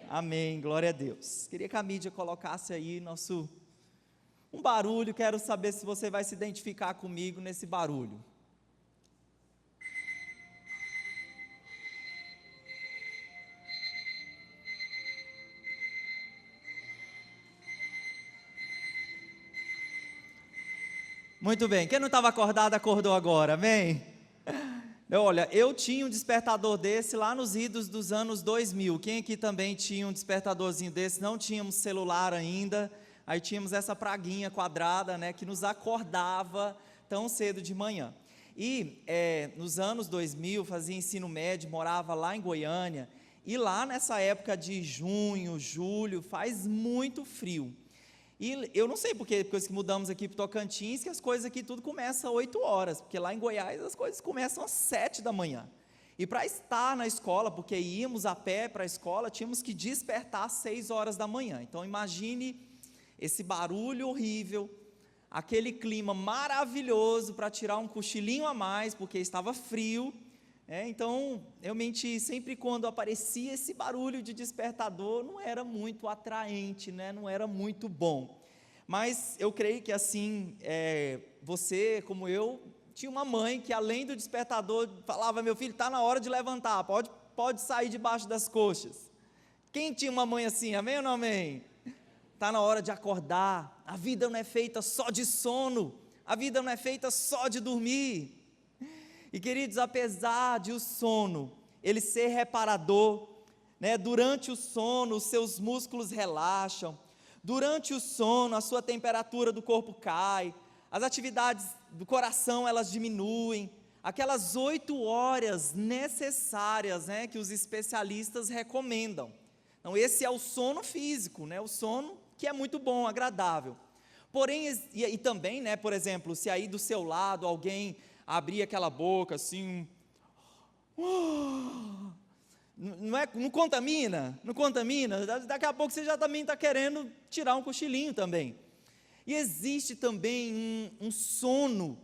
Amém, glória a Deus. Queria que a mídia colocasse aí um barulho, quero saber se você vai se identificar comigo nesse barulho. Muito bem, quem não estava acordado, acordou agora, amém? Olha, eu tinha um despertador desse lá nos idos dos anos 2000, quem aqui também tinha um despertadorzinho desse? Não tínhamos celular ainda, aí tínhamos essa praguinha quadrada, né, que nos acordava tão cedo de manhã. E nos anos 2000, fazia ensino médio, morava lá em Goiânia, e lá nessa época de junho, julho, faz muito frio. E eu não sei porque, depois que mudamos aqui para o Tocantins, que as coisas aqui tudo começa às 8 horas, porque lá em Goiás as coisas começam às 7 da manhã. E para estar na escola, porque íamos a pé para a escola, tínhamos que despertar às 6 horas da manhã. Então imagine esse barulho horrível, aquele clima maravilhoso para tirar um cochilinho a mais, porque estava frio. Então, realmente, sempre quando aparecia esse barulho de despertador, não era muito atraente, né? Não era muito bom. Mas eu creio que assim, você, como eu, tinha uma mãe que além do despertador, falava: meu filho, está na hora de levantar, pode sair debaixo das coxas. Quem tinha uma mãe assim, amém ou não amém? Está na hora de acordar, a vida não é feita só de sono, a vida não é feita só de dormir. E queridos, apesar de o sono, ele ser reparador, né, durante o sono os seus músculos relaxam, durante o sono a sua temperatura do corpo cai, as atividades do coração elas diminuem, aquelas 8 horas necessárias, né, que os especialistas recomendam. Então esse é o sono físico, né, o sono que é muito bom, agradável. Porém, e também, né, por exemplo, se aí do seu lado alguém abrir aquela boca assim, não contamina, daqui a pouco você já também está querendo tirar um cochilinho também. E existe também um sono,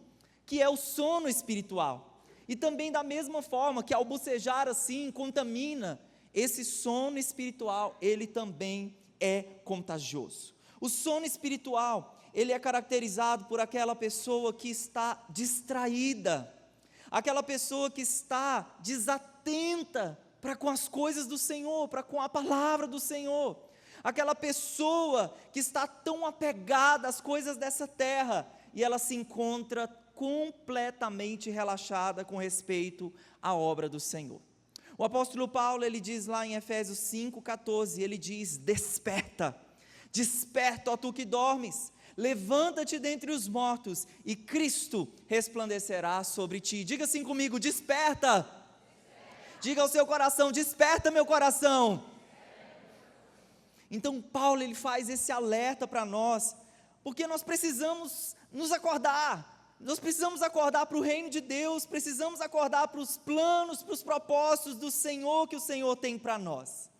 que é o sono espiritual, e também da mesma forma que ao bocejar assim, contamina, esse sono espiritual, ele também é contagioso. O sono espiritual, ele é caracterizado por aquela pessoa que está distraída, aquela pessoa que está desatenta para com as coisas do Senhor, para com a palavra do Senhor, aquela pessoa que está tão apegada às coisas dessa terra, e ela se encontra completamente relaxada com respeito à obra do Senhor. O apóstolo Paulo, ele diz lá em Efésios 5,14, ele diz: desperta, ó tu que dormes, levanta-te dentre os mortos, e Cristo resplandecerá sobre ti. Diga assim comigo: desperta. Diga ao seu coração: desperta, meu coração. Então Paulo, ele faz esse alerta para nós, porque nós precisamos nos acordar, nós precisamos acordar para o reino de Deus, precisamos acordar para os planos, para os propósitos do Senhor, que o Senhor tem para nós.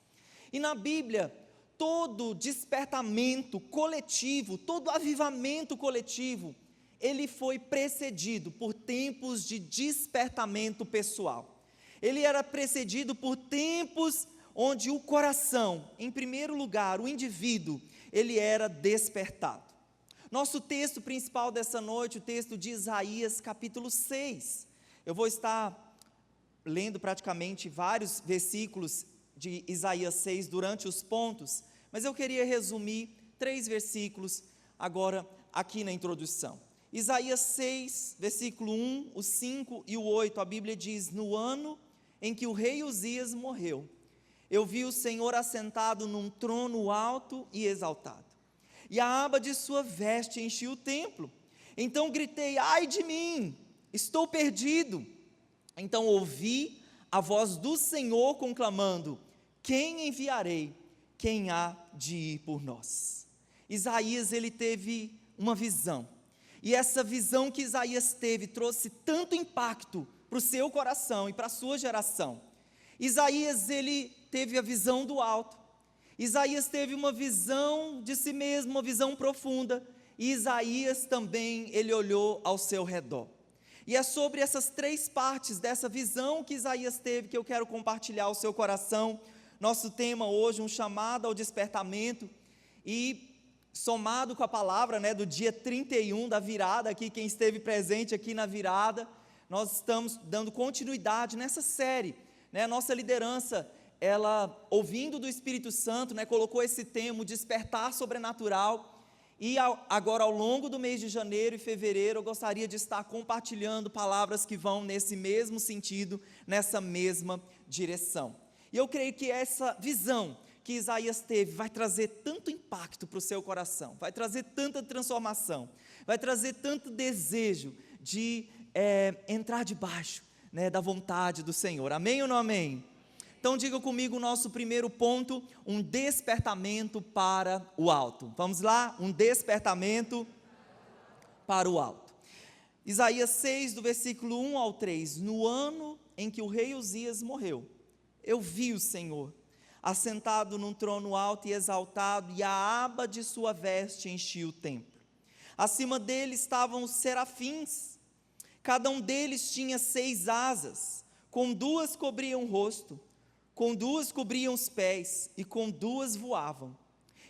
E na Bíblia, todo despertamento coletivo, todo avivamento coletivo, ele foi precedido por tempos de despertamento pessoal. Ele era precedido por tempos onde o coração, em primeiro lugar, o indivíduo, ele era despertado. Nosso texto principal dessa noite, o texto de Isaías capítulo 6. Eu vou estar lendo praticamente vários versículos de Isaías 6 durante os pontos, mas eu queria resumir 3 versículos agora aqui na introdução. Isaías 6, versículo 1, o 5 e o 8, a Bíblia diz: no ano em que o rei Uzias morreu, eu vi o Senhor assentado num trono alto e exaltado, e a aba de sua veste enchia o templo. Então gritei: ai de mim, estou perdido. Então ouvi a voz do Senhor conclamando: quem enviarei? Quem há de ir por nós? Isaías, ele teve uma visão, e essa visão que Isaías teve trouxe tanto impacto para o seu coração e para a sua geração. Isaías, ele teve a visão do alto, Isaías teve uma visão de si mesmo, uma visão profunda, e Isaías também, ele olhou ao seu redor. E é sobre essas 3 partes dessa visão que Isaías teve que eu quero compartilhar ao seu coração nosso tema hoje, um chamado ao despertamento, e somado com a palavra, do dia 31 da virada, aqui, quem esteve presente aqui na virada, nós estamos dando continuidade nessa série, nossa liderança, ela, ouvindo do Espírito Santo, colocou esse tema, o despertar sobrenatural, e agora ao longo do mês de janeiro e fevereiro, eu gostaria de estar compartilhando palavras que vão nesse mesmo sentido, nessa mesma direção. E eu creio que essa visão que Isaías teve vai trazer tanto impacto para o seu coração, vai trazer tanta transformação, vai trazer tanto desejo de entrar debaixo da vontade do Senhor. Amém ou não amém? Então diga comigo o nosso primeiro ponto, um despertamento para o alto. Vamos lá? Um despertamento para o alto. Isaías 6, do versículo 1 ao 3. No ano em que o rei Uzias morreu, eu vi o Senhor, assentado num trono alto e exaltado, e a aba de sua veste enchia o templo. Acima dele estavam os serafins, cada um deles tinha 6 asas, com 2 cobriam o rosto, com 2 cobriam os pés, e com 2 voavam,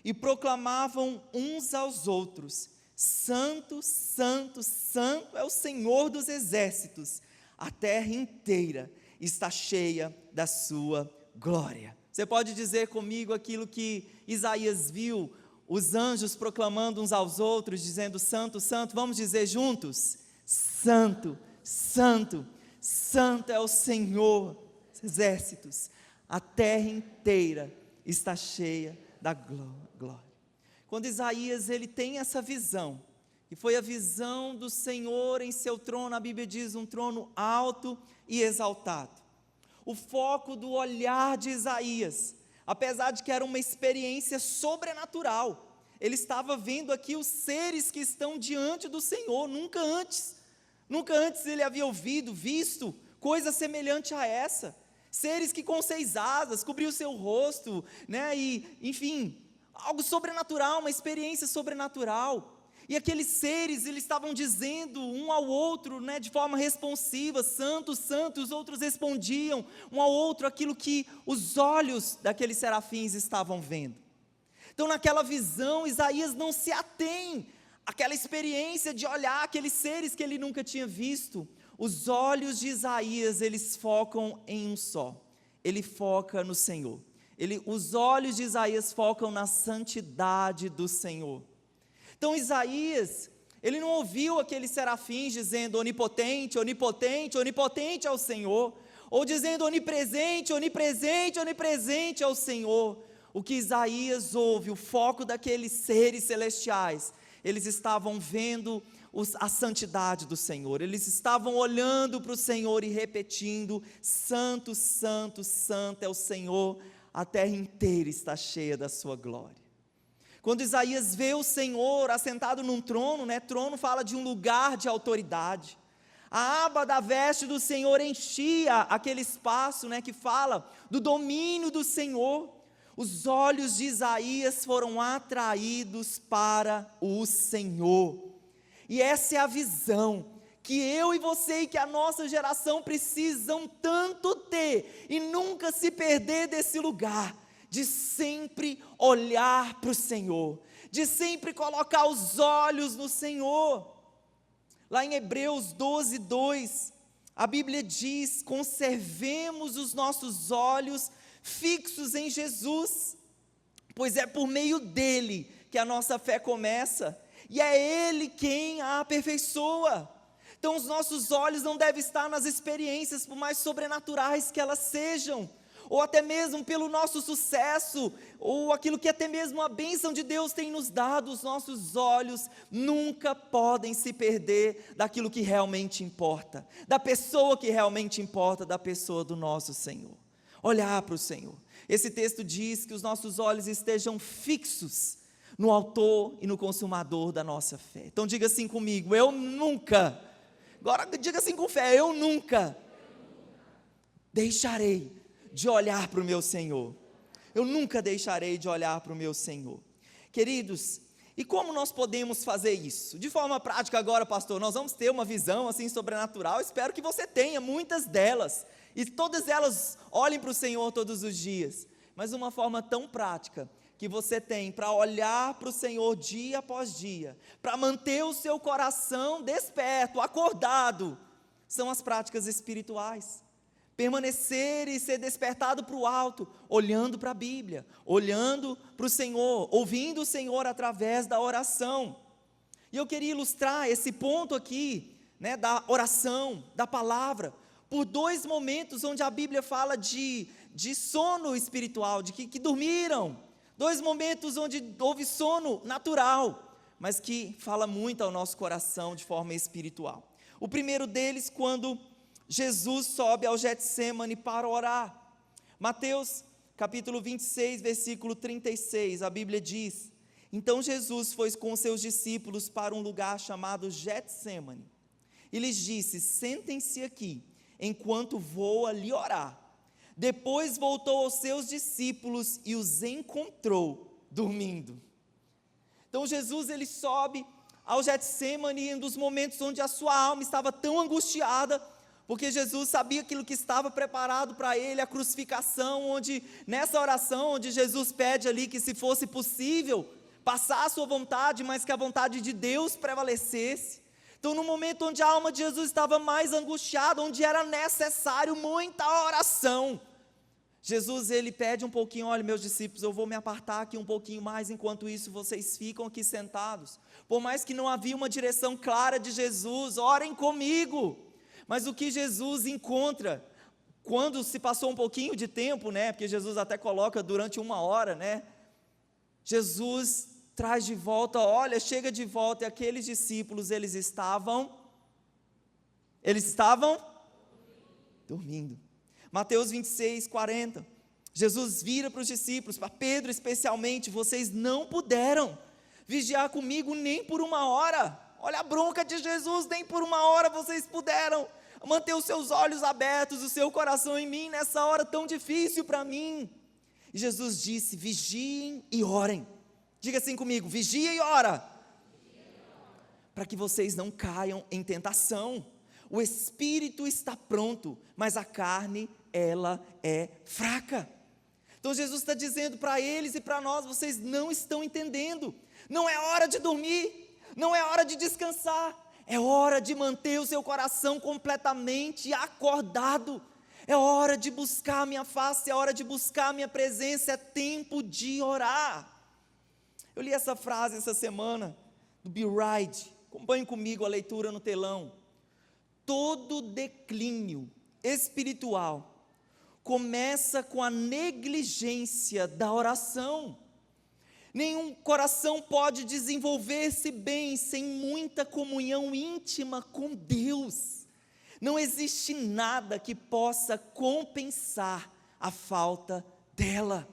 e proclamavam uns aos outros: Santo, Santo, Santo é o Senhor dos exércitos, a terra inteira está cheia da sua glória. Você pode dizer comigo aquilo que Isaías viu, os anjos proclamando uns aos outros, dizendo: Santo, Santo, vamos dizer juntos? Santo, Santo, Santo é o Senhor dos exércitos, a terra inteira está cheia da glória. Quando Isaías ele tem essa visão, que foi a visão do Senhor em seu trono, a Bíblia diz um trono alto e exaltado. O foco do olhar de Isaías, apesar de que era uma experiência sobrenatural, ele estava vendo aqui os seres que estão diante do Senhor. Nunca antes ele havia visto coisa semelhante a essa. Seres que com 6 asas, cobriam o seu rosto, e enfim, algo sobrenatural, uma experiência sobrenatural. E aqueles seres, eles estavam dizendo um ao outro, de forma responsiva: Santo, Santo, e os outros respondiam um ao outro aquilo que os olhos daqueles serafins estavam vendo. Então naquela visão, Isaías não se atém àquela experiência de olhar aqueles seres que ele nunca tinha visto. Os olhos de Isaías, eles focam em um só, ele foca no Senhor. Os olhos de Isaías focam na santidade do Senhor. Então Isaías, ele não ouviu aqueles serafins dizendo: onipotente, onipotente, onipotente é o Senhor, ou dizendo: onipresente, onipresente, onipresente é o Senhor. O que Isaías ouve, o foco daqueles seres celestiais, eles estavam vendo a santidade do Senhor, eles estavam olhando para o Senhor e repetindo: Santo, Santo, Santo é o Senhor, a terra inteira está cheia da sua glória. Quando Isaías vê o Senhor assentado num trono, trono fala de um lugar de autoridade, a aba da veste do Senhor enchia aquele espaço, que fala do domínio do Senhor. Os olhos de Isaías foram atraídos para o Senhor, e essa é a visão que eu e você e que a nossa geração precisam tanto ter, e nunca se perder desse lugar, de sempre olhar para o Senhor, de sempre colocar os olhos no Senhor. Lá em Hebreus 12, 2, a Bíblia diz: conservemos os nossos olhos fixos em Jesus, pois é por meio dele que a nossa fé começa, e é ele quem a aperfeiçoa. Então os nossos olhos não devem estar nas experiências, por mais sobrenaturais que elas sejam, ou até mesmo pelo nosso sucesso, ou aquilo que até mesmo a bênção de Deus tem nos dado. Os nossos olhos nunca podem se perder daquilo que realmente importa, da pessoa que realmente importa, da pessoa do nosso Senhor. Olhar para o Senhor. Esse texto diz que os nossos olhos estejam fixos no autor e no consumador da nossa fé. Então diga assim comigo: eu nunca, agora diga assim com fé: eu nunca deixarei de olhar para o meu Senhor. Eu nunca deixarei de olhar para o meu Senhor. Queridos, e como nós podemos fazer isso? De forma prática agora, pastor, nós vamos ter uma visão assim sobrenatural. Espero que você tenha muitas delas, e todas elas olhem para o Senhor todos os dias. mas uma forma tão prática que você tem para olhar para o Senhor dia após dia, para manter o seu coração desperto, acordado, são as práticas espirituais. Permanecer e ser despertado para o alto, olhando para a Bíblia, olhando para o Senhor, ouvindo o Senhor através da oração. E eu queria ilustrar esse ponto aqui, da oração, da palavra, por 2 momentos onde a Bíblia fala de sono espiritual, de que dormiram, 2 momentos onde houve sono natural, mas que fala muito ao nosso coração de forma espiritual. O primeiro deles, quando Jesus sobe ao Getsêmani para orar. Mateus capítulo 26, versículo 36, a Bíblia diz: então Jesus foi com seus discípulos para um lugar chamado Getsêmani, e lhes disse: sentem-se aqui, enquanto vou ali orar. Depois voltou aos seus discípulos e os encontrou dormindo. Então Jesus, ele sobe ao Getsêmani, um dos momentos onde a sua alma estava tão angustiada, porque Jesus sabia aquilo que estava preparado para ele, a crucificação, onde nessa oração, onde Jesus pede ali que, se fosse possível, passar a sua vontade, mas que a vontade de Deus prevalecesse. Então, no momento onde a alma de Jesus estava mais angustiada, onde era necessário muita oração, Jesus, ele pede um pouquinho: olha, meus discípulos, eu vou me apartar aqui um pouquinho mais, enquanto isso vocês ficam aqui sentados. Por mais que não havia uma direção clara de Jesus, orem comigo. Mas o que Jesus encontra, quando se passou um pouquinho de tempo, porque Jesus até coloca durante 1 hora, Jesus traz de volta, chega de volta, e aqueles discípulos, eles estavam dormindo. Mateus 26, 40, Jesus vira para os discípulos, para Pedro especialmente: vocês não puderam vigiar comigo nem por 1 hora. Olha a bronca de Jesus: nem por 1 hora vocês puderam manter os seus olhos abertos, o seu coração em mim, nessa hora tão difícil para mim. E Jesus disse: vigiem e orem. Diga assim comigo: vigia e ora, para que vocês não caiam em tentação. O espírito está pronto, mas a carne, ela é fraca. Então Jesus está dizendo para eles e para nós: vocês não estão entendendo, não é hora de dormir, não é hora de descansar, é hora de manter o seu coração completamente acordado, é hora de buscar a minha face, é hora de buscar a minha presença, é tempo de orar. Eu li essa frase essa semana, do Bill Wright, acompanhe comigo a leitura no telão: todo declínio espiritual começa com a negligência da oração. Nenhum coração pode desenvolver-se bem sem muita comunhão íntima com Deus. Não existe nada que possa compensar a falta dela.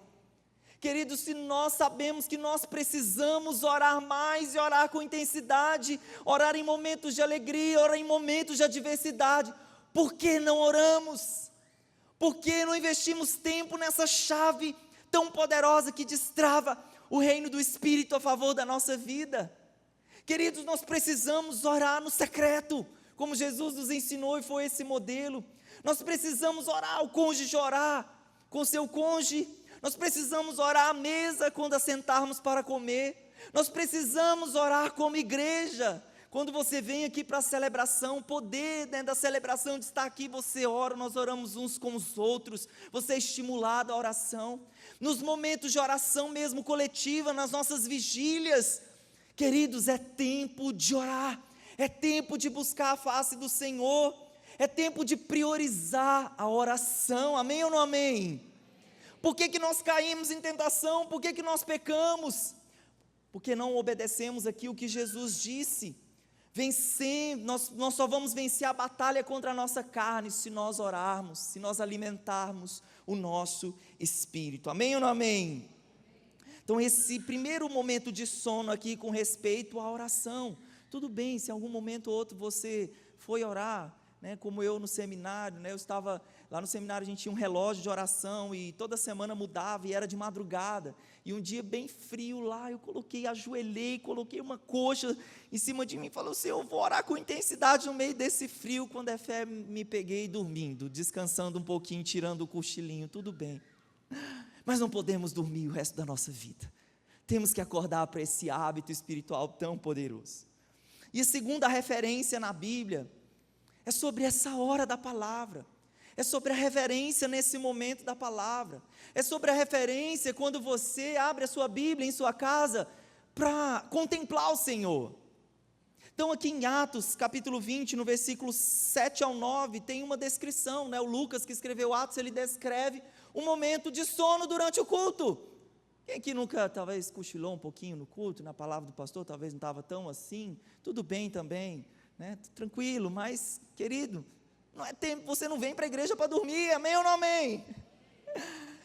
Queridos, se nós sabemos que nós precisamos orar mais e orar com intensidade, orar em momentos de alegria, orar em momentos de adversidade, por que não oramos? Por que não investimos tempo nessa chave tão poderosa que destrava o reino do Espírito a favor da nossa vida? Queridos, nós precisamos orar no secreto, como Jesus nos ensinou e foi esse modelo. Nós precisamos orar, o cônjuge orar com seu cônjuge. Nós precisamos orar à mesa quando assentarmos para comer. Nós precisamos orar como igreja. Quando você vem aqui para a celebração, o poder da celebração de estar aqui, você ora, nós oramos uns com os outros, você é estimulado à oração. Nos momentos de oração mesmo coletiva, nas nossas vigílias, queridos, é tempo de orar, é tempo de buscar a face do Senhor, é tempo de priorizar a oração, amém ou não amém? Por que nós caímos em tentação? Por que nós pecamos? Porque não obedecemos aqui o que Jesus disse. Nós só vamos vencer a batalha contra a nossa carne se nós orarmos, se nós alimentarmos o nosso espírito, amém ou não amém? Então esse primeiro momento de sono aqui com respeito à oração, tudo bem, se em algum momento ou outro você foi orar, como eu no seminário, eu estava lá no seminário, a gente tinha um relógio de oração e toda semana mudava e era de madrugada, e um dia bem frio lá, eu ajoelhei, coloquei uma coxa em cima de mim e falei: Senhor, eu vou orar com intensidade no meio desse frio. Quando é fé, me peguei dormindo, descansando um pouquinho, tirando o cochilinho, tudo bem. mas não podemos dormir o resto da nossa vida. Temos que acordar para esse hábito espiritual tão poderoso. E a segunda referência na Bíblia é sobre essa hora da palavra, é sobre a reverência nesse momento da palavra, é sobre a referência quando você abre a sua Bíblia em sua casa para contemplar o Senhor. Então aqui em Atos capítulo 20, no versículo 7 ao 9, tem uma descrição, né? O Lucas que escreveu Atos, ele descreve um momento de sono durante o culto. Quem aqui nunca talvez cochilou um pouquinho no culto, na palavra do pastor, talvez não estava tão assim, tudo bem também, né? Tranquilo, mas querido, não é tempo, você não vem para a igreja para dormir, amém ou não amém?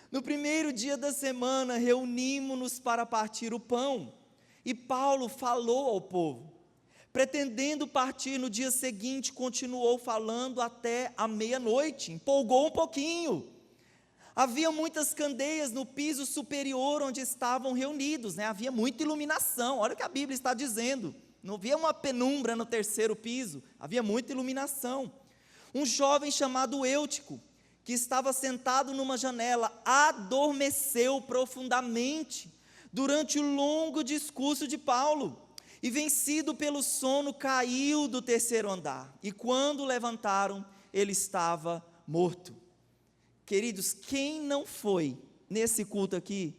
No primeiro dia da semana, reunimos-nos para partir o pão, e Paulo falou ao povo. Pretendendo partir no dia seguinte, continuou falando até a meia-noite, empolgou um pouquinho. Havia muitas candeias no piso superior onde estavam reunidos, né? Havia muita iluminação, olha o que a Bíblia está dizendo, não havia uma penumbra no terceiro piso, havia muita iluminação. Um jovem chamado Eutico, que estava sentado numa janela, adormeceu profundamente durante o longo discurso de Paulo, e vencido pelo sono, caiu do terceiro andar, e quando o levantaram, ele estava morto. Queridos, quem não foi nesse culto aqui,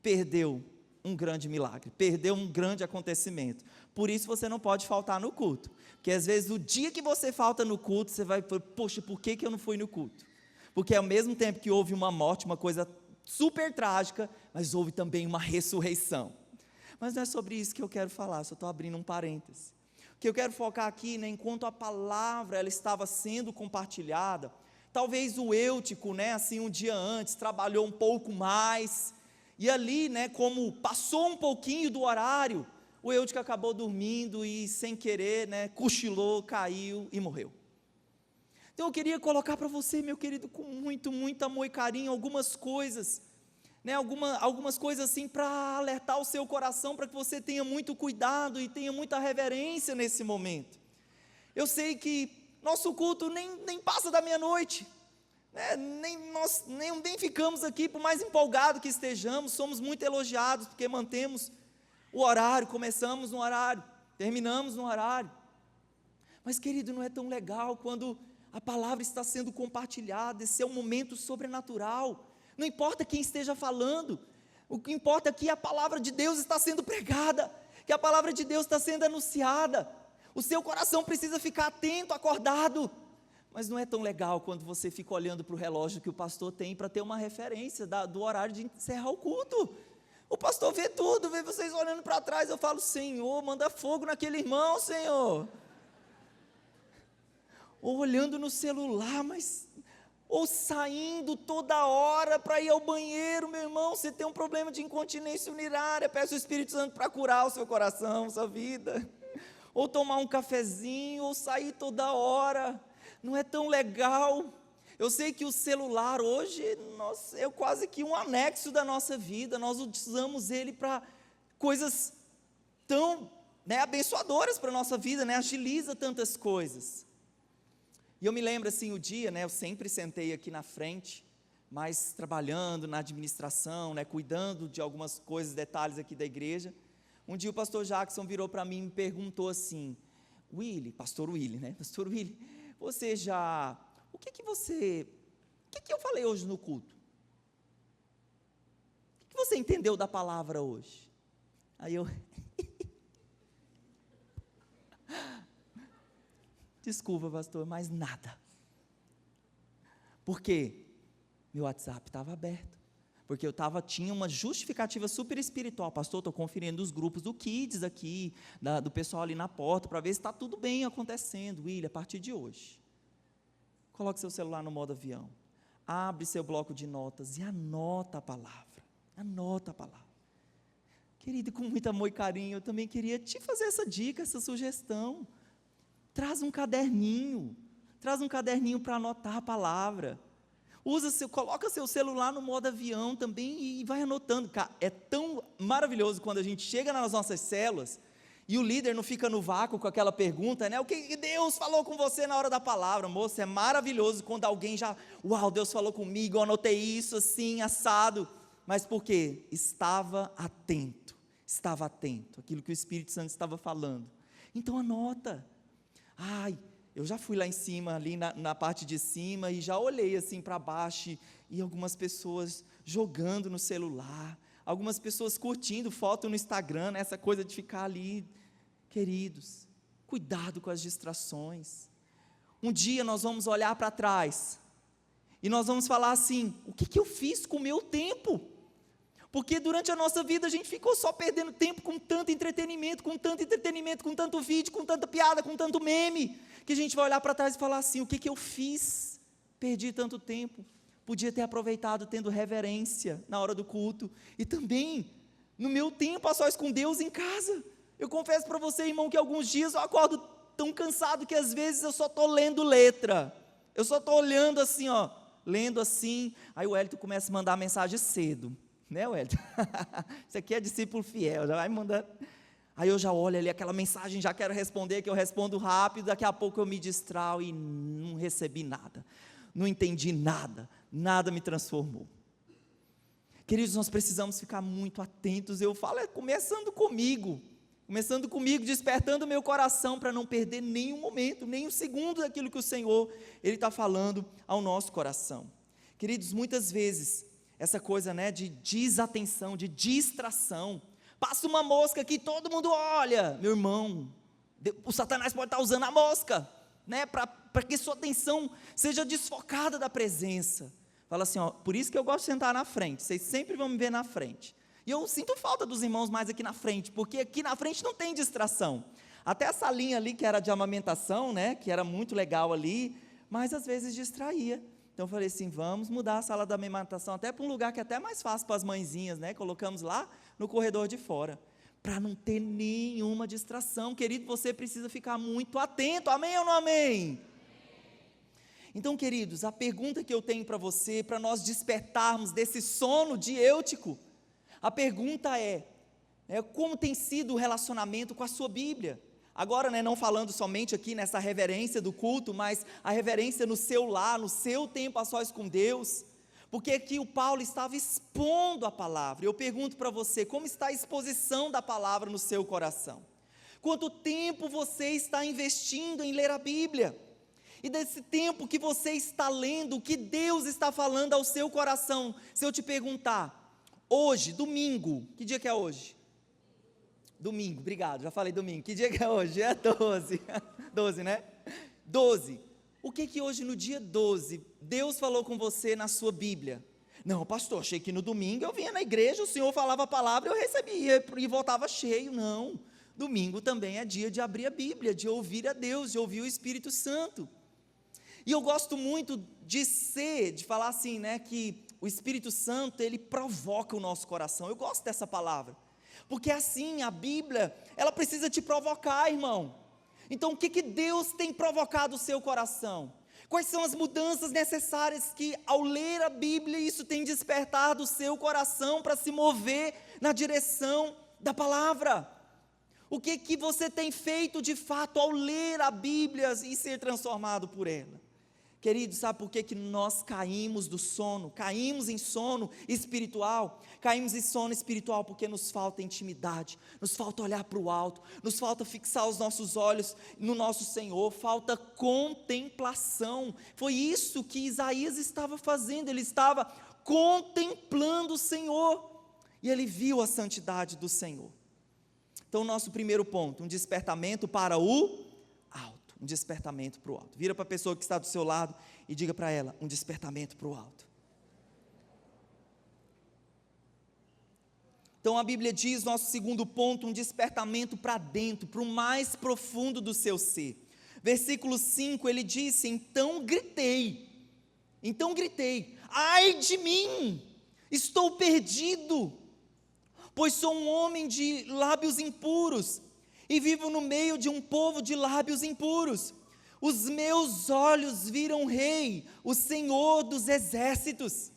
perdeu um grande milagre, perdeu um grande acontecimento. Por isso você não pode faltar no culto, porque às vezes o dia que você falta no culto, você vai falar, poxa, por que eu não fui no culto? Porque ao mesmo tempo que houve uma morte, uma coisa super trágica, mas houve também uma ressurreição. Mas não é sobre isso que eu quero falar, só estou abrindo um parêntese. O que eu quero focar aqui, né, enquanto a palavra ela estava sendo compartilhada, talvez o Eutico, né, assim, um dia antes, trabalhou um pouco mais, e ali, né, como passou um pouquinho do horário, o Eutico acabou dormindo e sem querer, né, cochilou, caiu e morreu. Então eu queria colocar para você, meu querido, com muito, muito amor e carinho, algumas coisas, né, algumas coisas assim para alertar o seu coração, para que você tenha muito cuidado e tenha muita reverência nesse momento. Eu sei que nosso culto nem passa da meia-noite, né, nem ficamos aqui, por mais empolgado que estejamos, somos muito elogiados, porque mantemos o horário, começamos no horário, terminamos no horário. Mas querido, não é tão legal quando a palavra está sendo compartilhada, esse é um momento sobrenatural, não importa quem esteja falando, o que importa é que a palavra de Deus está sendo pregada, que a palavra de Deus está sendo anunciada, o seu coração precisa ficar atento, acordado, mas não é tão legal quando você fica olhando para o relógio que o pastor tem, para ter uma referência do horário de encerrar o culto. O pastor vê tudo, vê vocês olhando para trás, eu falo, Senhor, manda fogo naquele irmão, Senhor, ou olhando no celular, ou saindo toda hora para ir ao banheiro, meu irmão, você tem um problema de incontinência urinária, peça o Espírito Santo para curar o seu coração, sua vida, ou tomar um cafezinho, ou sair toda hora, não é tão legal. Eu sei que o celular hoje, é quase que um anexo da nossa vida, nós usamos ele para coisas tão, né, abençoadoras para a nossa vida, né, agiliza tantas coisas. E eu me lembro assim, o dia, né, eu sempre sentei aqui na frente, mas trabalhando na administração, né, cuidando de algumas coisas, detalhes aqui da igreja. Um dia o pastor Jackson virou para mim e me perguntou assim, pastor Willy, né, pastor Willy, você já, o que eu falei hoje no culto? O que você entendeu da palavra hoje? Aí eu, desculpa pastor, mas nada. Por quê? Meu WhatsApp estava aberto, porque tinha uma justificativa super espiritual, pastor, estou conferindo os grupos do Kids aqui, do pessoal ali na porta, para ver se está tudo bem acontecendo. William, a partir de hoje, coloque seu celular no modo avião, abre seu bloco de notas e anota a palavra, querido, com muito amor e carinho, eu também queria te fazer essa dica, essa sugestão, traz um caderninho para anotar a palavra, coloca seu celular no modo avião também e vai anotando. Cara, é tão maravilhoso quando a gente chega nas nossas células e o líder não fica no vácuo com aquela pergunta, né? O que Deus falou com você na hora da palavra, moço? É maravilhoso quando alguém Deus falou comigo, eu anotei isso assim, assado. mas porque estava atento àquilo que o Espírito Santo estava falando. Então anota. Eu já fui lá em cima, ali na parte de cima, e já olhei assim para baixo, e algumas pessoas jogando no celular, algumas pessoas curtindo foto no Instagram, né, essa coisa de ficar ali. Queridos, cuidado com as distrações. Um dia nós vamos olhar para trás, e nós vamos falar assim: o que eu fiz com o meu tempo? Porque durante a nossa vida a gente ficou só perdendo tempo com tanto entretenimento, com tanto vídeo, com tanta piada, com tanto meme, que a gente vai olhar para trás e falar assim: o que eu fiz? Perdi tanto tempo, podia ter aproveitado tendo reverência na hora do culto, e também no meu tempo a sós com Deus em casa. Eu confesso para você, irmão, que alguns dias eu acordo tão cansado que às vezes eu só estou lendo letra, eu só estou olhando assim, lendo assim, aí o Wellington começa a mandar mensagem cedo, né, Wellington? Isso aqui é discípulo fiel, já vai mandando. Aí eu já olho ali aquela mensagem, já quero responder, que eu respondo rápido, daqui a pouco eu me distraio e não recebi nada, não entendi nada, nada me transformou. Queridos, nós precisamos ficar muito atentos, eu falo, começando comigo, despertando o meu coração, para não perder nenhum momento, nem um segundo daquilo que o Senhor, Ele está falando ao nosso coração. Queridos, muitas vezes, essa coisa, né, de desatenção, de distração, passa uma mosca aqui, todo mundo olha, meu irmão, o Satanás pode estar usando a mosca, né, para que sua atenção seja desfocada da presença. Fala assim, por isso que eu gosto de sentar na frente, vocês sempre vão me ver na frente. E eu sinto falta dos irmãos mais aqui na frente, porque aqui na frente não tem distração. Até a salinha ali, que era de amamentação, né, que era muito legal ali, mas às vezes distraía. Então eu falei assim, vamos mudar a sala da amamentação até para um lugar que é até mais fácil para as mãezinhas, né, colocamos lá no corredor de fora, para não ter nenhuma distração. Querido, você precisa ficar muito atento, amém ou não amém? Então, queridos, a pergunta que eu tenho para você, para nós despertarmos desse sono diêutico, a pergunta é, como tem sido o relacionamento com a sua Bíblia? Agora, não falando somente aqui nessa reverência do culto, mas a reverência no seu lar, no seu tempo a sós com Deus, porque aqui o Paulo estava expondo a palavra. Eu pergunto para você, como está a exposição da palavra no seu coração? Quanto tempo você está investindo em ler a Bíblia? E desse tempo que você está lendo, o que Deus está falando ao seu coração? Se eu te perguntar, hoje, domingo, que dia que é hoje? Domingo, obrigado, já falei domingo, que dia que é hoje? É 12, 12, né? 12, o que hoje no dia 12, Deus falou com você na sua Bíblia? Não, pastor, achei que no domingo eu vinha na igreja, o Senhor falava a palavra, eu recebia e voltava cheio. Não, domingo também é dia de abrir a Bíblia, de ouvir a Deus, de ouvir o Espírito Santo. E eu gosto muito de falar assim, né, que o Espírito Santo, ele provoca o nosso coração. Eu gosto dessa palavra, porque assim, a Bíblia, ela precisa te provocar, irmão. Então, o que Deus tem provocado o seu coração? Quais são as mudanças necessárias que, ao ler a Bíblia, isso tem despertado o seu coração para se mover na direção da palavra? O que você tem feito de fato ao ler a Bíblia e ser transformado por ela? Queridos, sabe por que nós caímos do sono? Caímos em sono espiritual? Caímos em sono espiritual porque nos falta intimidade, nos falta olhar para o alto, nos falta fixar os nossos olhos no nosso Senhor, falta contemplação. Foi isso que Isaías estava fazendo, ele estava contemplando o Senhor, e ele viu a santidade do Senhor. Então, nosso primeiro ponto, um despertamento para o alto, um despertamento para o alto. Vira para a pessoa que está do seu lado e diga para ela, um despertamento para o alto. Então a Bíblia diz, nosso segundo ponto, um despertamento para dentro, para o mais profundo do seu ser. Versículo 5, ele disse, então gritei, ai de mim, estou perdido, pois sou um homem de lábios impuros, e vivo no meio de um povo de lábios impuros. Os meus olhos viram o Rei, o Senhor dos exércitos.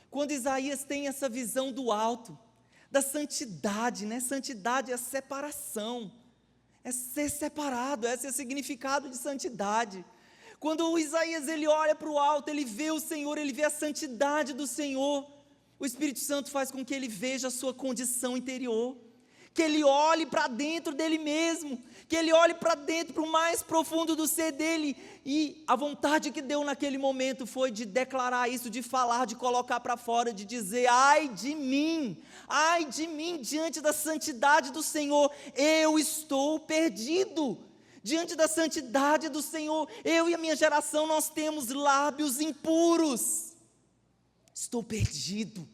Quando Isaías tem essa visão do alto, da santidade, né? Santidade é a separação, é ser separado, esse é o significado de santidade. Quando o Isaías ele olha para o alto, ele vê o Senhor, ele vê a santidade do Senhor, O Espírito Santo faz com que ele veja a sua condição interior, que ele olhe para dentro dele mesmo, que ele olhe para dentro, para o mais profundo do ser dele, e a vontade que deu naquele momento foi de declarar isso, de falar, de colocar para fora, de dizer: ai de mim, diante da santidade do Senhor, eu estou perdido. Diante da santidade do Senhor, eu e a minha geração, nós temos lábios impuros. Estou perdido.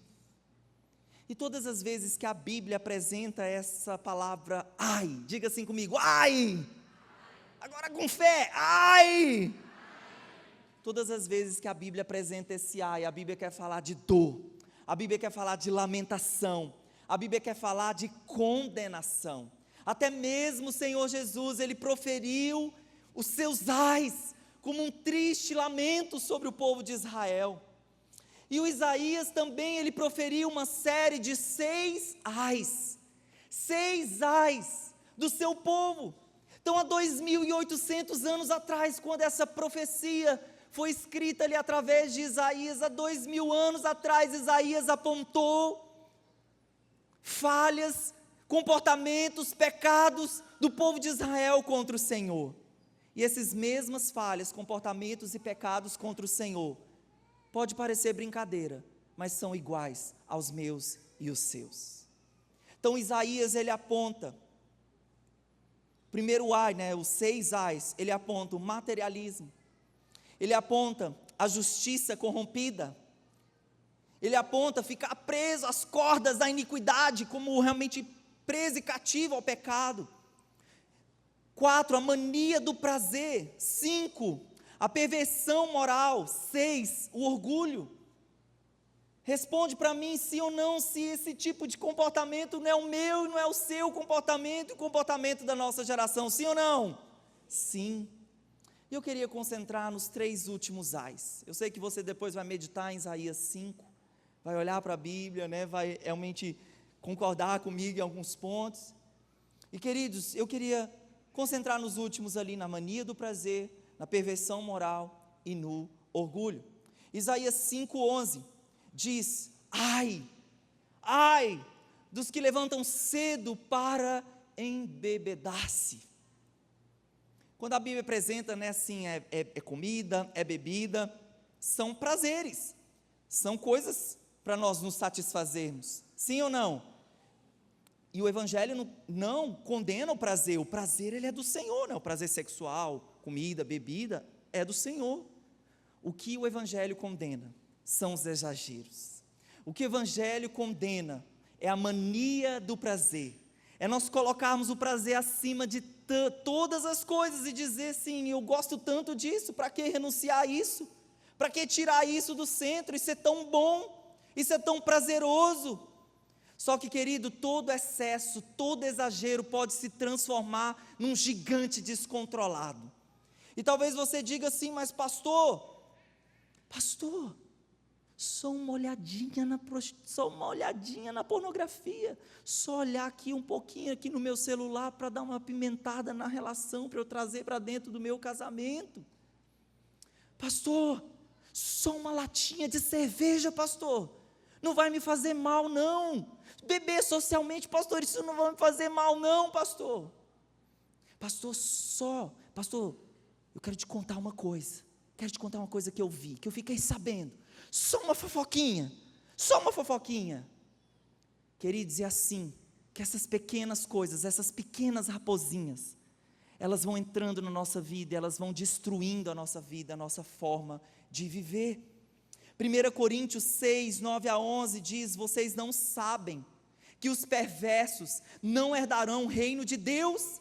E todas as vezes que a Bíblia apresenta essa palavra, ai, diga assim comigo, ai, agora com fé, ai. Todas as vezes que a Bíblia apresenta esse ai, a Bíblia quer falar de dor, a Bíblia quer falar de lamentação, a Bíblia quer falar de condenação. Até mesmo o Senhor Jesus, ele proferiu os seus ais, como um triste lamento sobre o povo de Israel. E o Isaías também, ele proferiu uma série de 6 ais do seu povo. Então, há 2.800 anos atrás, quando essa profecia foi escrita ali através de Isaías, há 2.000 anos atrás, Isaías apontou falhas, comportamentos, pecados do povo de Israel contra o Senhor. E essas mesmas falhas, comportamentos e pecados contra o Senhor, pode parecer brincadeira, mas são iguais aos meus e os seus. Então Isaías, ele aponta, primeiro ai, os 6 ais, ele aponta o materialismo, ele aponta a justiça corrompida, ele aponta ficar preso às cordas da iniquidade, como realmente preso e cativo ao pecado. 4, a mania do prazer. 5, a perversão moral. 6, o orgulho. Responde para mim sim ou não, se esse tipo de comportamento não é o meu, não é o seu comportamento e o comportamento da nossa geração, sim ou não? Sim. E eu queria concentrar nos 3 últimos ais. Eu sei que você depois vai meditar em Isaías 5, vai olhar para a Bíblia, vai realmente concordar comigo em alguns pontos. E queridos, eu queria concentrar nos últimos ali, na mania do prazer, na perversão moral e no orgulho. Isaías 5:11 diz: ai dos que levantam cedo para embebedar-se. Quando a Bíblia apresenta, assim, é comida, é bebida, são prazeres, são coisas para nós nos satisfazermos, sim ou não? E o Evangelho não condena o prazer ele é do Senhor, o prazer sexual, comida, bebida, é do Senhor. O que o Evangelho condena são os exageros. O que o Evangelho condena é a mania do prazer, é nós colocarmos o prazer acima de todas as coisas e dizer sim, eu gosto tanto disso, para que renunciar a isso? Para que tirar isso do centro? Isso é tão bom, isso é tão prazeroso. Só que, querido, todo excesso, todo exagero pode se transformar num gigante descontrolado. E talvez você diga assim, mas pastor, só uma olhadinha na pornografia, só olhar aqui um pouquinho aqui no meu celular para dar uma apimentada na relação, para eu trazer para dentro do meu casamento. Pastor, só uma latinha de cerveja, pastor, não vai me fazer mal não. Beber socialmente, pastor, isso não vai me fazer mal não, pastor. Pastor, eu quero te contar uma coisa que eu vi, que eu fiquei sabendo. Só uma fofoquinha. Queridos, é assim que essas pequenas coisas, essas pequenas raposinhas, elas vão entrando na nossa vida, elas vão destruindo a nossa vida, a nossa forma de viver. 1 Coríntios 6, 9-11 diz: vocês não sabem que os perversos não herdarão o reino de Deus?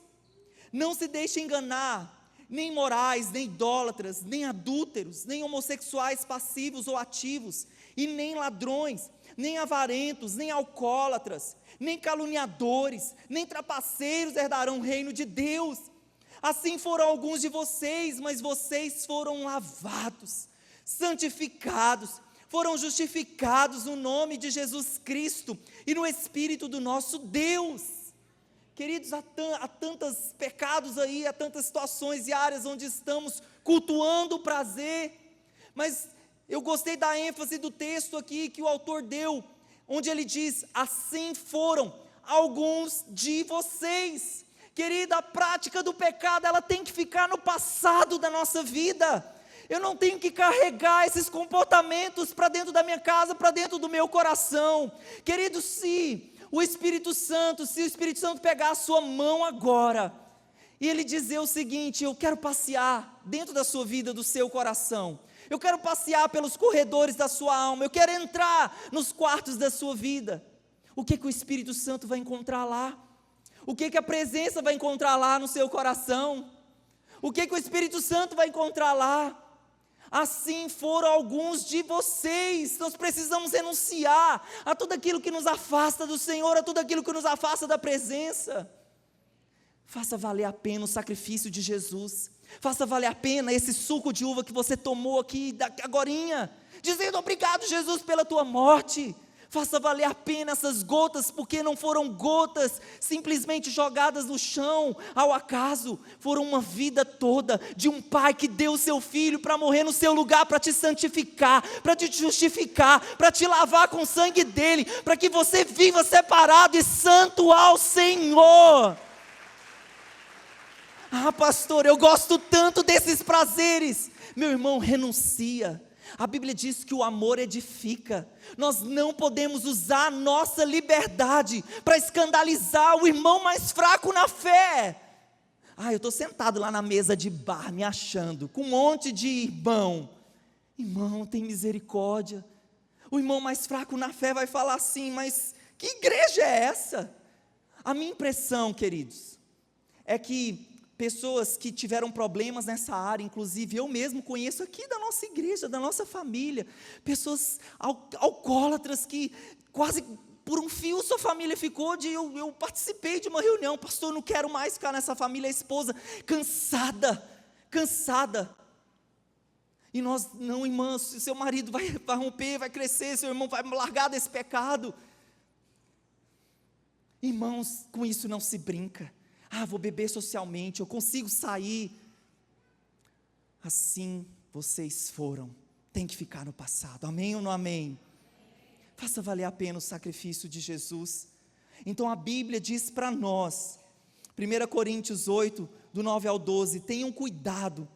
Não se deixem enganar, nem imorais, nem idólatras, nem adúlteros, nem homossexuais passivos ou ativos, e nem ladrões, nem avarentos, nem alcoólatras, nem caluniadores, nem trapaceiros herdarão o reino de Deus. Assim foram alguns de vocês, mas vocês foram lavados, santificados, foram justificados no nome de Jesus Cristo e no Espírito do nosso Deus. Queridos, há tantos pecados há tantas situações e áreas onde estamos cultuando o prazer, mas eu gostei da ênfase do texto aqui que o autor deu, onde ele diz: assim foram alguns de vocês. Querida, a prática do pecado, ela tem que ficar no passado da nossa vida. Eu não tenho que carregar esses comportamentos para dentro da minha casa, para dentro do meu coração. Querido, se o Espírito Santo pegar a sua mão agora, e ele dizer o seguinte: eu quero passear dentro da sua vida, do seu coração, eu quero passear pelos corredores da sua alma, eu quero entrar nos quartos da sua vida, o que o Espírito Santo vai encontrar lá? O que a presença vai encontrar lá no seu coração? O que o Espírito Santo vai encontrar lá? Assim foram alguns de vocês. Nós precisamos renunciar a tudo aquilo que nos afasta do Senhor, a tudo aquilo que nos afasta da presença. Faça valer a pena o sacrifício de Jesus. Faça valer a pena esse suco de uva que você tomou aqui agorinha, dizendo: obrigado, Jesus, pela tua morte. Faça valer a pena essas gotas, porque não foram gotas simplesmente jogadas no chão ao acaso, foram uma vida toda de um pai que deu o seu filho para morrer no seu lugar, para te santificar, para te justificar, para te lavar com o sangue dele, para que você viva separado e santo ao Senhor. Ah, pastor, eu gosto tanto desses prazeres. Meu irmão, renuncia. A Bíblia diz que o amor edifica. Nós não podemos usar a nossa liberdade para escandalizar o irmão mais fraco na fé. Ah, eu estou sentado lá na mesa de bar, me achando, com um monte de irmão. Irmão, tem misericórdia. O irmão mais fraco na fé vai falar assim: mas que igreja é essa? A minha impressão, queridos, é que pessoas que tiveram problemas nessa área, inclusive eu mesmo conheço aqui da nossa igreja, da nossa família, pessoas alcoólatras que quase por um fio sua família ficou. Eu participei de uma reunião: pastor, não quero mais ficar nessa família. A esposa cansada, e nós: não, irmã, seu marido vai romper, vai crescer, seu irmão vai largar desse pecado. Irmãos, com isso não se brinca. Ah, vou beber socialmente, eu consigo sair. Assim vocês foram, tem que ficar no passado. Amém ou não amém? Faça valer a pena o sacrifício de Jesus. Então a Bíblia diz para nós, 1 Coríntios 8, do 9 ao 12, tenham cuidado,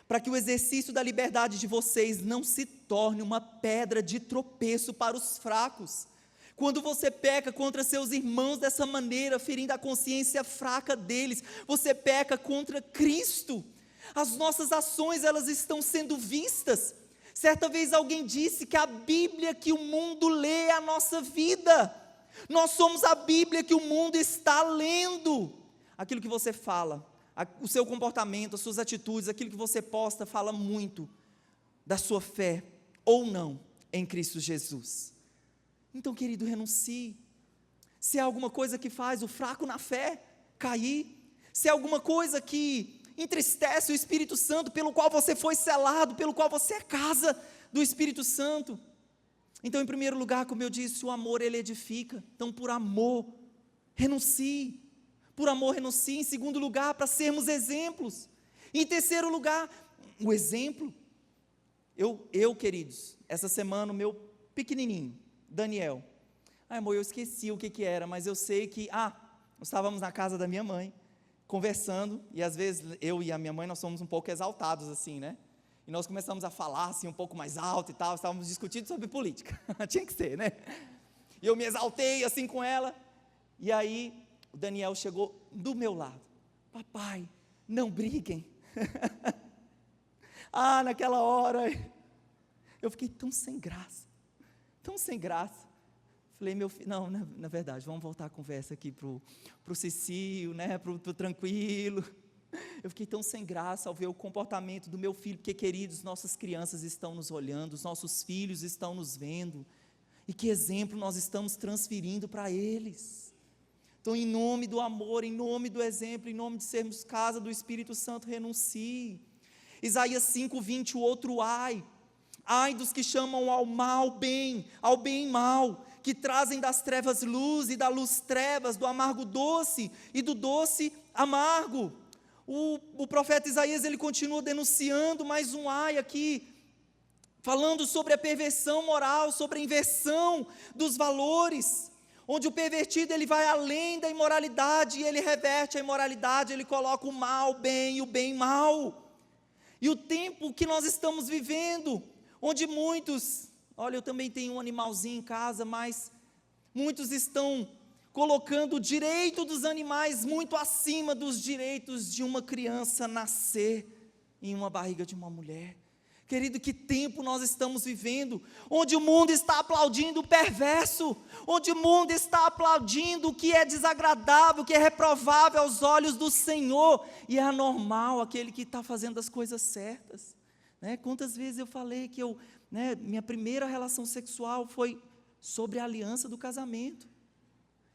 para que o exercício da liberdade de vocês não se torne uma pedra de tropeço para os fracos. Quando você peca contra seus irmãos dessa maneira, ferindo a consciência fraca deles, você peca contra Cristo. As nossas ações, elas estão sendo vistas. Certa vez alguém disse que a Bíblia que o mundo lê é a nossa vida. Nós somos a Bíblia que o mundo está lendo. Aquilo que você fala, o seu comportamento, as suas atitudes, aquilo que você posta, fala muito da sua fé, ou não, em Cristo Jesus. Então, querido, renuncie. Se é alguma coisa que faz o fraco na fé cair, se é alguma coisa que entristece o Espírito Santo, pelo qual você foi selado, pelo qual você é casa do Espírito Santo, então, em primeiro lugar, como eu disse, o amor, ele edifica. Então, por amor, renuncie. Por amor, renuncie. Em segundo lugar, para sermos exemplos. Em terceiro lugar, o exemplo. Queridos, essa semana o meu pequenininho, Daniel, amor, eu esqueci o que era, mas eu sei que, nós estávamos na casa da minha mãe, conversando, e às vezes eu e a minha mãe, nós somos um pouco exaltados assim, né, e nós começamos a falar assim, um pouco mais alto e tal, estávamos discutindo sobre política, tinha que ser, né, e eu me exaltei assim com ela, e aí o Daniel chegou do meu lado: papai, não briguem. Naquela hora, eu fiquei tão sem graça, falei: meu filho, não, na verdade, vamos voltar a conversa aqui para o Cicio, né, para o tranquilo. Eu fiquei tão sem graça ao ver o comportamento do meu filho, porque, queridos, nossas crianças estão nos olhando, os nossos filhos estão nos vendo, e que exemplo nós estamos transferindo para eles. Então, em nome do amor, em nome do exemplo, em nome de sermos casa do Espírito Santo, renuncie. Isaías 5:20, o outro ai dos que chamam ao bem mal, que trazem das trevas luz e da luz trevas, do amargo doce e do doce amargo. O profeta Isaías, ele continua denunciando mais um ai aqui, falando sobre a perversão moral, sobre a inversão dos valores, onde o pervertido ele vai além da imoralidade, e ele reverte a imoralidade, ele coloca o mal bem e o bem mal. E o tempo que nós estamos vivendo, onde muitos, olha, eu também tenho um animalzinho em casa, mas muitos estão colocando o direito dos animais muito acima dos direitos de uma criança nascer em uma barriga de uma mulher. Querido, que tempo nós estamos vivendo, onde o mundo está aplaudindo o perverso, onde o mundo está aplaudindo o que é desagradável, o que é reprovável aos olhos do Senhor, e é anormal aquele que está fazendo as coisas certas, né? Quantas vezes eu falei que minha primeira relação sexual foi sobre a aliança do casamento,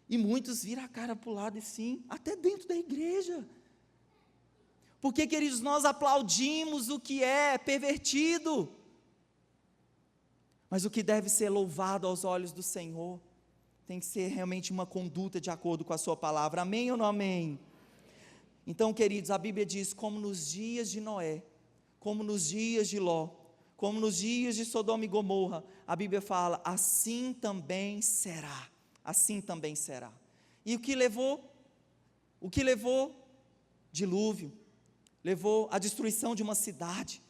e muitos viram a cara para o lado e sim, até dentro da igreja. Porque, queridos, nós aplaudimos o que é pervertido, mas o que deve ser louvado aos olhos do Senhor, tem que ser realmente uma conduta de acordo com a sua palavra, amém ou não amém? Então, queridos, a Bíblia diz, como nos dias de Noé, como nos dias de Ló, como nos dias de Sodoma e Gomorra, a Bíblia fala, assim também será, assim também será. E o que levou? Dilúvio. Levou à destruição de uma cidade,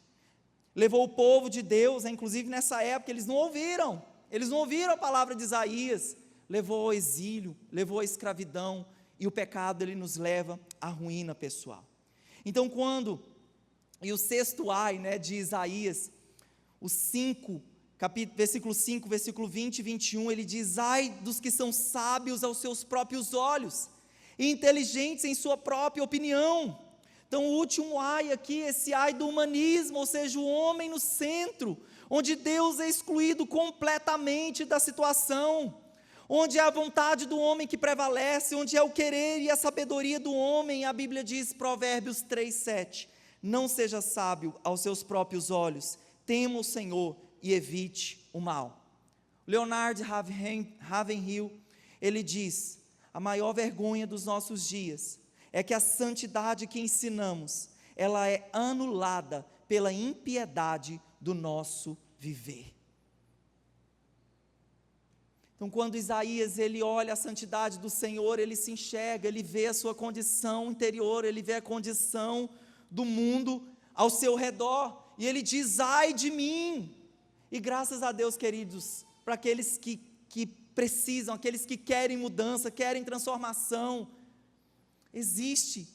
levou o povo de Deus, inclusive nessa época, eles não ouviram a palavra de Isaías, levou ao exílio, levou à escravidão, e o pecado ele nos leva à ruína pessoal. Então e o sexto ai, de Isaías, versículo 5, versículo 20 e 21, ele diz, ai dos que são sábios aos seus próprios olhos, e inteligentes em sua própria opinião. Então o último ai aqui, esse ai do humanismo, ou seja, o homem no centro, onde Deus é excluído completamente da situação, onde é a vontade do homem que prevalece, onde é o querer e a sabedoria do homem. A Bíblia diz, Provérbios 3:7, não seja sábio aos seus próprios olhos, tema o Senhor e evite o mal. Leonard Ravenhill, ele diz, a maior vergonha dos nossos dias é que a santidade que ensinamos, ela é anulada pela impiedade do nosso viver. Então, quando Isaías, ele olha a santidade do Senhor, ele se enxerga, ele vê a sua condição interior, ele vê a condição do mundo ao seu redor, e ele diz, ai de mim. E graças a Deus, queridos, para aqueles que precisam, aqueles que querem mudança, querem transformação, existe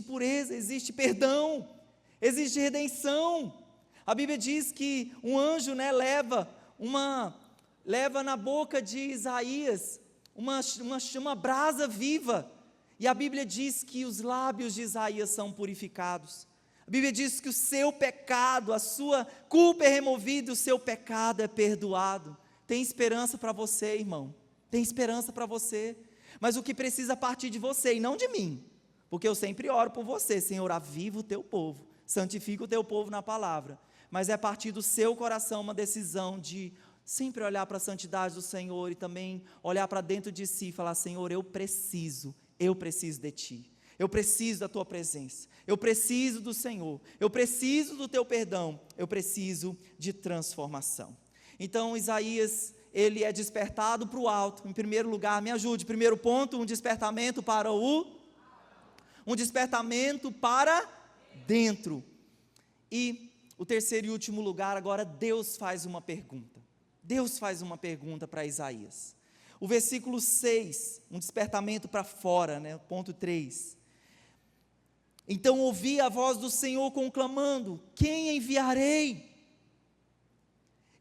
pureza, existe perdão, existe redenção. A Bíblia diz que um anjo, leva na boca de Isaías uma brasa viva, e a Bíblia diz que os lábios de Isaías são purificados. A Bíblia diz que o seu pecado, a sua culpa é removida, o seu pecado é perdoado. Tem esperança para você, irmão, tem esperança para você. Mas o que precisa partir de você e não de mim, porque eu sempre oro por você, Senhor, aviva o teu povo, santifica o teu povo na palavra, mas é a partir do seu coração uma decisão de sempre olhar para a santidade do Senhor e também olhar para dentro de si e falar, Senhor, eu preciso de ti, eu preciso da tua presença, eu preciso do Senhor, eu preciso do teu perdão, eu preciso de transformação. Então Isaías, ele é despertado para o alto. Em primeiro lugar, me ajude, primeiro ponto, um despertamento para dentro. E o terceiro e último lugar, agora Deus faz uma pergunta. Deus faz uma pergunta para Isaías. O versículo 6, um despertamento para fora, ponto 3. Então ouvi a voz do Senhor conclamando, quem enviarei?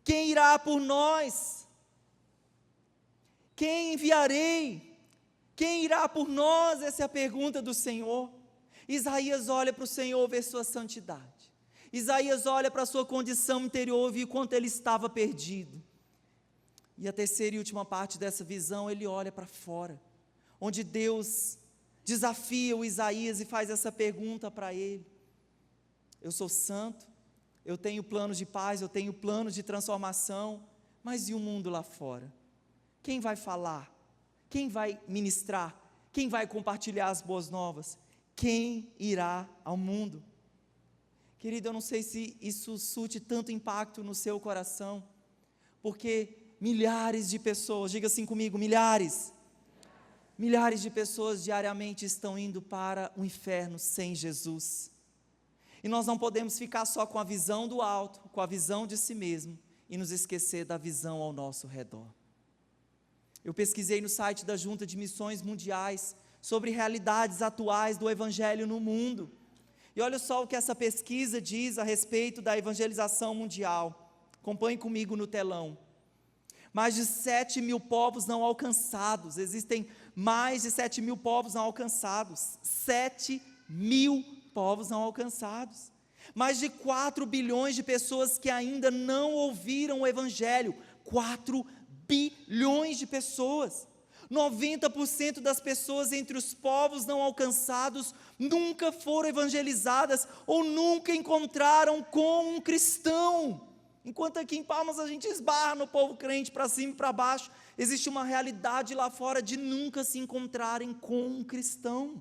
Quem irá por nós? Quem enviarei? Quem irá por nós? Essa é a pergunta do Senhor. Isaías olha para o Senhor, vê sua santidade. Isaías olha para a sua condição interior, viu quanto ele estava perdido. E a terceira e última parte dessa visão, ele olha para fora, onde Deus desafia o Isaías e faz essa pergunta para ele. Eu sou santo, eu tenho planos de paz, eu tenho planos de transformação, mas e o mundo lá fora? Quem vai falar? Quem vai ministrar? Quem vai compartilhar as boas novas? Quem irá ao mundo? Querido, eu não sei se isso surte tanto impacto no seu coração, porque milhares de pessoas, diga assim comigo, milhares de pessoas diariamente estão indo para o inferno sem Jesus. E nós não podemos ficar só com a visão do alto, com a visão de si mesmo, e nos esquecer da visão ao nosso redor. Eu pesquisei no site da Junta de Missões Mundiais sobre realidades atuais do Evangelho no mundo. E olha só o que essa pesquisa diz a respeito da evangelização mundial. Acompanhe comigo no telão. Mais de 7 mil povos não alcançados. Existem mais de 7 mil povos não alcançados. 7 mil povos não alcançados. Mais de 4 bilhões de pessoas que ainda não ouviram o Evangelho. 4 bilhões de pessoas. 90% das pessoas entre os povos não alcançados nunca foram evangelizadas ou nunca encontraram com um cristão. Enquanto aqui em Palmas a gente esbarra no povo crente para cima e para baixo, existe uma realidade lá fora de nunca se encontrarem com um cristão.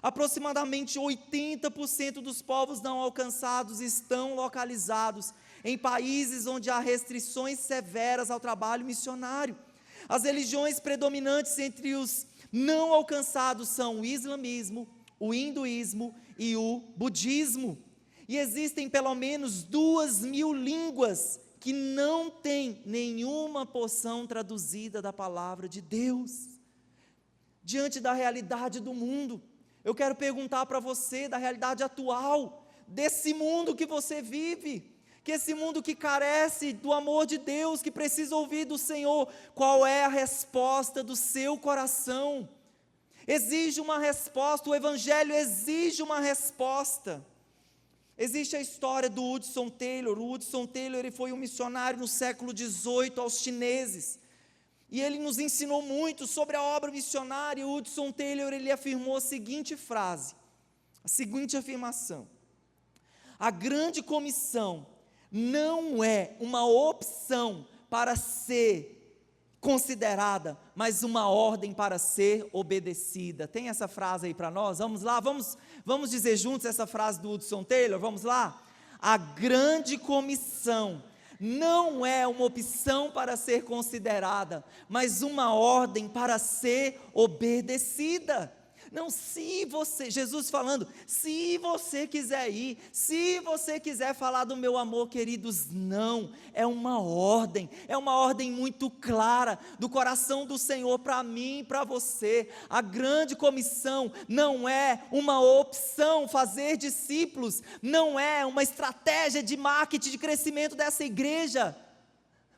Aproximadamente 80% dos povos não alcançados estão localizados em países onde há restrições severas ao trabalho missionário. As religiões predominantes entre os não alcançados são o islamismo, o hinduísmo e o budismo. E existem pelo menos 2.000 línguas que não têm nenhuma porção traduzida da palavra de Deus. Diante da realidade do mundo, eu quero perguntar para você da realidade atual, desse mundo que você vive, que esse mundo que carece do amor de Deus, que precisa ouvir do Senhor, qual é a resposta do seu coração? Exige uma resposta, o Evangelho exige uma resposta. Existe a história do Hudson Taylor. O Hudson Taylor, ele foi um missionário no século XVIII aos chineses, e ele nos ensinou muito sobre a obra missionária. O Hudson Taylor, ele afirmou a seguinte frase, a seguinte afirmação: a grande comissão não é uma opção para ser considerada, mas uma ordem para ser obedecida. Tem essa frase aí para nós? Vamos lá, vamos dizer juntos essa frase do Hudson Taylor, vamos lá? A grande comissão não é uma opção para ser considerada, mas uma ordem para ser obedecida. Não, se você, Jesus falando, se você quiser ir, se você quiser falar do meu amor, queridos, não, é uma ordem muito clara, do coração do Senhor para mim e para você. A grande comissão não é uma opção, fazer discípulos, não é uma estratégia de marketing, de crescimento dessa igreja.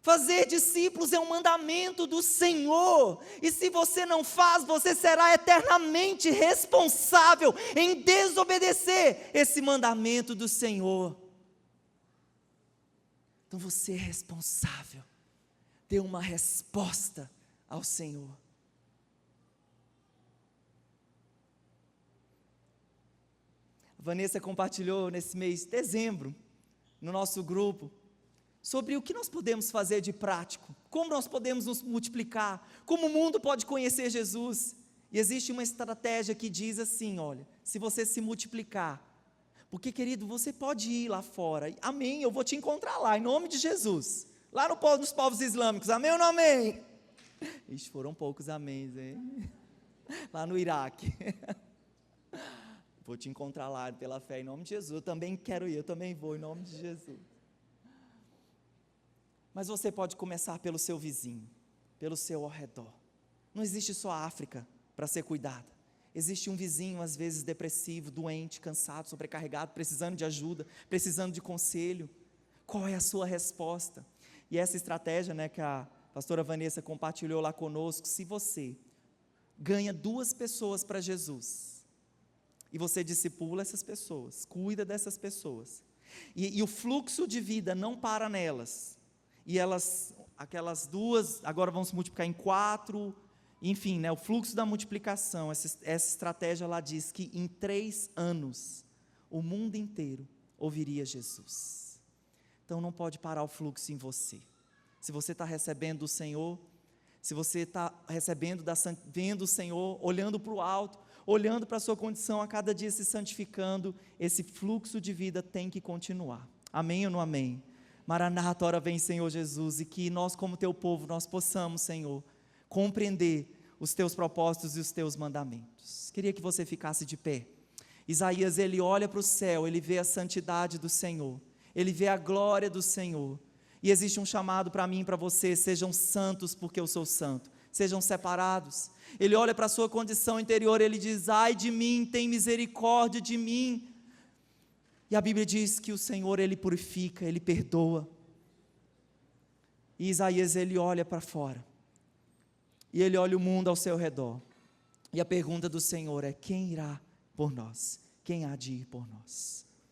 Fazer discípulos é um mandamento do Senhor, e se você não faz, você será eternamente responsável em desobedecer esse mandamento do Senhor. Então você é responsável, dê uma resposta ao Senhor. A Vanessa compartilhou nesse mês de dezembro, no nosso grupo, sobre o que nós podemos fazer de prático, como nós podemos nos multiplicar, como o mundo pode conhecer Jesus. E existe uma estratégia que diz assim, olha, se você se multiplicar, porque querido, você pode ir lá fora, amém, eu vou te encontrar lá, em nome de Jesus, lá nos povos islâmicos, amém ou não amém? Ixi, foram poucos améns, hein? Lá no Iraque, vou te encontrar lá pela fé, em nome de Jesus, eu também quero ir, eu também vou, em nome de Jesus. Mas você pode começar pelo seu vizinho, pelo seu ao redor. Não existe só a África para ser cuidada. Existe um vizinho, às vezes depressivo, doente, cansado, sobrecarregado, precisando de ajuda, precisando de conselho. Qual é a sua resposta? E essa estratégia, que a pastora Vanessa compartilhou lá conosco, se você ganha 2 pessoas para Jesus, e você discipula essas pessoas, cuida dessas pessoas, e o fluxo de vida não para nelas, e aquelas 2, agora vão se multiplicar em 4, enfim, o fluxo da multiplicação, essa estratégia lá diz que em 3 anos, o mundo inteiro ouviria Jesus. Então não pode parar o fluxo em você. Se você está recebendo do Senhor, se você está recebendo, vendo o Senhor, olhando para o alto, olhando para a sua condição, a cada dia se santificando, esse fluxo de vida tem que continuar. Amém ou não amém? Maranata, ora vem, Senhor Jesus, e que nós, como teu povo, nós possamos, Senhor, compreender os teus propósitos e os teus mandamentos. Queria que você ficasse de pé. Isaías, ele olha para o céu, ele vê a santidade do Senhor, ele vê a glória do Senhor, e existe um chamado para mim e para você: sejam santos porque eu sou santo, sejam separados. Ele olha para a sua condição interior, ele diz: ai de mim, tem misericórdia de mim. E a Bíblia diz que o Senhor, ele purifica, ele perdoa. E Isaías, ele olha para fora, e ele olha o mundo ao seu redor, e a pergunta do Senhor é: quem irá por nós? Quem há de ir por nós?